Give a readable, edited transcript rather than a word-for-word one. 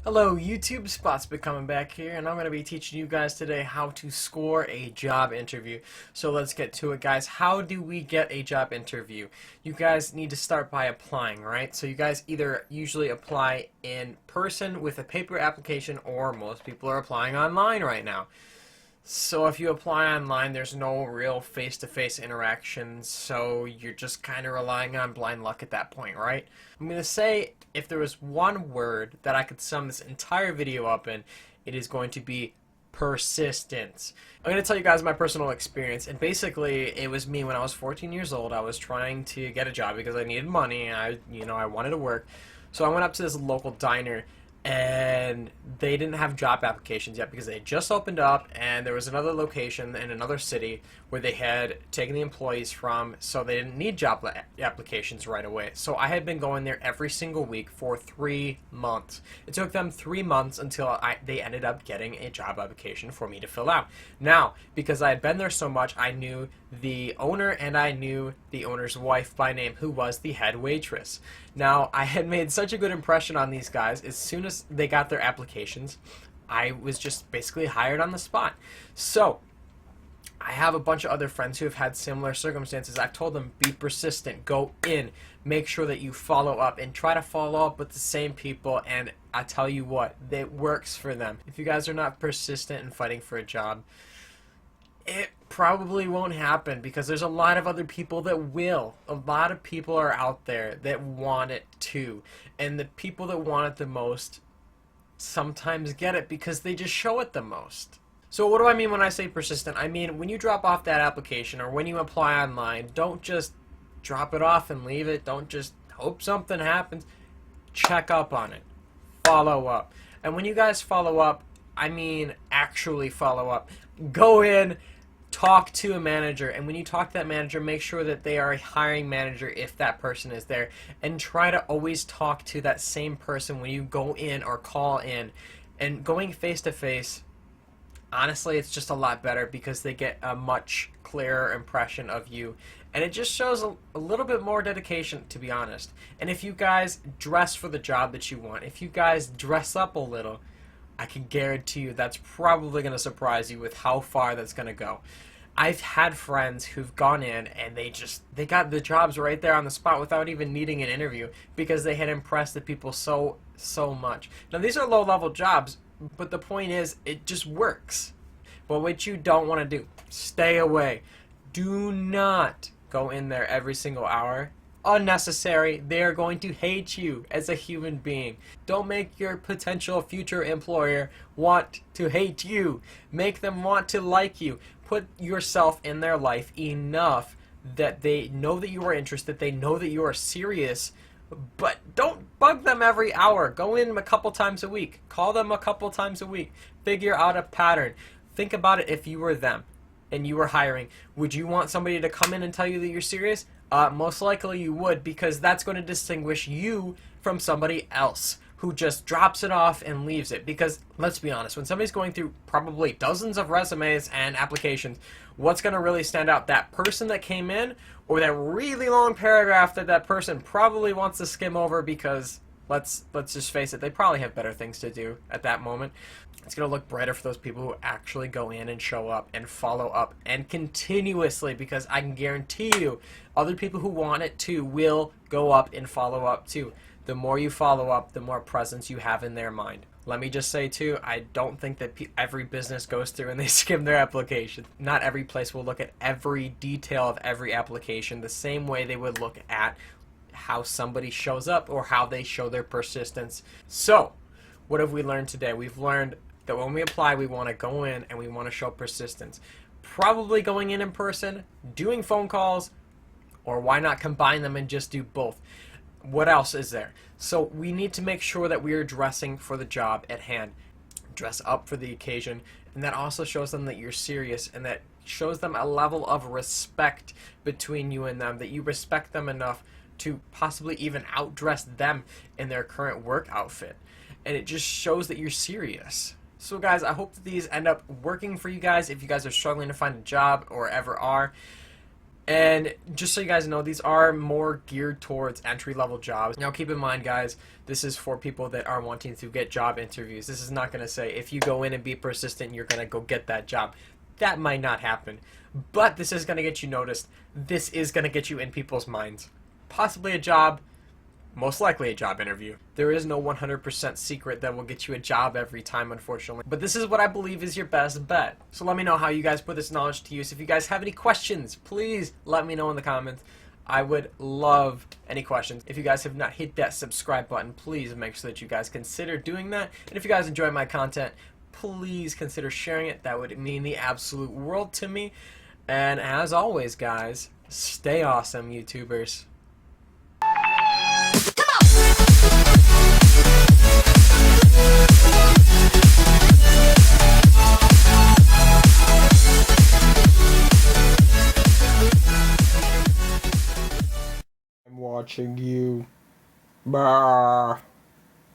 Hello YouTube, Spotspid coming back here, and I'm going to be teaching you guys today how to score a job interview. So let's get to it, guys. How do we get a job interview? You guys need to start by applying, right? So you guys either usually apply in person with a paper application, or most people are applying online right now. So if you apply online, there's no real face-to-face interactions, so you're just kind of relying on blind luck at that point, right? I'm going to say if there was one word that I could sum this entire video up in, it is going to be persistence. I'm going to tell you guys my personal experience, and basically it was me when I was 14 years old. I was trying to get a job because I needed money, and I wanted to work. So I went up to this local diner, and they didn't have job applications yet because they had just opened up, and there was another location in another city where they had taken the employees from, so they didn't need job applications right away. So I had been going there every single week for 3 months. It took them 3 months until they ended up getting a job application for me to fill out. Now, because I had been there so much, I knew the owner and I knew the owner's wife by name, who was the head waitress. Now, I had made such a good impression on these guys. As soon as they got their applications, I was just basically hired on the spot. So I have a bunch of other friends who have had similar circumstances. I've told them, be persistent, go in, make sure that you follow up, and try to follow up with the same people, and I tell you what, it works for them. If you guys are not persistent in fighting for a job, it probably won't happen, because there's a lot of other people that will. A lot of people are out there that want it too, and the people that want it the most sometimes get it because they just show it the most. So what do I mean when I say persistent? I mean, when you drop off that application or when you apply online, don't just drop it off and leave it. Don't just hope something happens. Check up on it. Follow up. And when you guys follow up, I mean actually follow up. Go in, talk to a manager, and when you talk to that manager, make sure that they are a hiring manager if that person is there, and try to always talk to that same person when you go in or call in. And going face to face, honestly, it's just a lot better because they get a much clearer impression of you, and it just shows a little bit more dedication, to be honest. And if you guys dress for the job that you want, if you guys dress up a little, I can guarantee you that's probably going to surprise you with how far that's going to go. I've had friends who've gone in and they got the jobs right there on the spot without even needing an interview because they had impressed the people so much. Now, these are low-level jobs, but the point is, it just works. But what you don't want to do, stay away. Do not go in there every single hour. Unnecessary. They are going to hate you as a human being. Don't make your potential future employer want to hate you. Make them want to like you. Put yourself in their life enough that they know that you are interested, they know that you are serious, but don't bug them every hour. Go in a couple times a week. Call them a couple times a week. Figure out a pattern. Think about it. If you were them and you were hiring, would you want somebody to come in and tell you that you're serious? Most likely you would, because that's going to distinguish you from somebody else who just drops it off and leaves it. Because let's be honest, when somebody's going through probably dozens of resumes and applications, what's going to really stand out? That person that came in, or that really long paragraph that person probably wants to skim over because let's just face it, they probably have better things to do at that moment. It's going to look brighter for those people who actually go in and show up and follow up and continuously, because I can guarantee you other people who want it too will go up and follow up too. The more you follow up, the more presence you have in their mind. Let me just say too, I don't think that every business goes through and they skim their application. Not every place will look at every detail of every application the same way they would look at how somebody shows up or how they show their persistence. So, what have we learned today? We've learned that when we apply, we want to go in and we want to show persistence. Probably going in person, doing phone calls, or why not combine them and just do both? What else is there? So we need to make sure that we are dressing for the job at hand. Dress up for the occasion, and that also shows them that you're serious, and that shows them a level of respect between you and them, that you respect them enough to possibly even outdress them in their current work outfit. And it just shows that you're serious. So guys, I hope that these end up working for you guys if you guys are struggling to find a job or ever are. And just so you guys know, these are more geared towards entry-level jobs. Now keep in mind, guys, this is for people that are wanting to get job interviews. This is not going to say if you go in and be persistent, you're going to go get that job. That might not happen. But this is going to get you noticed. This is going to get you in people's minds. Possibly a job, most likely a job interview. There is no 100% secret that will get you a job every time, unfortunately. But this is what I believe is your best bet. So let me know how you guys put this knowledge to use. If you guys have any questions, please let me know in the comments. I would love any questions. If you guys have not hit that subscribe button, please make sure that you guys consider doing that. And if you guys enjoy my content, please consider sharing it. That would mean the absolute world to me. And as always, guys, stay awesome, YouTubers. I'm watching you. Brr.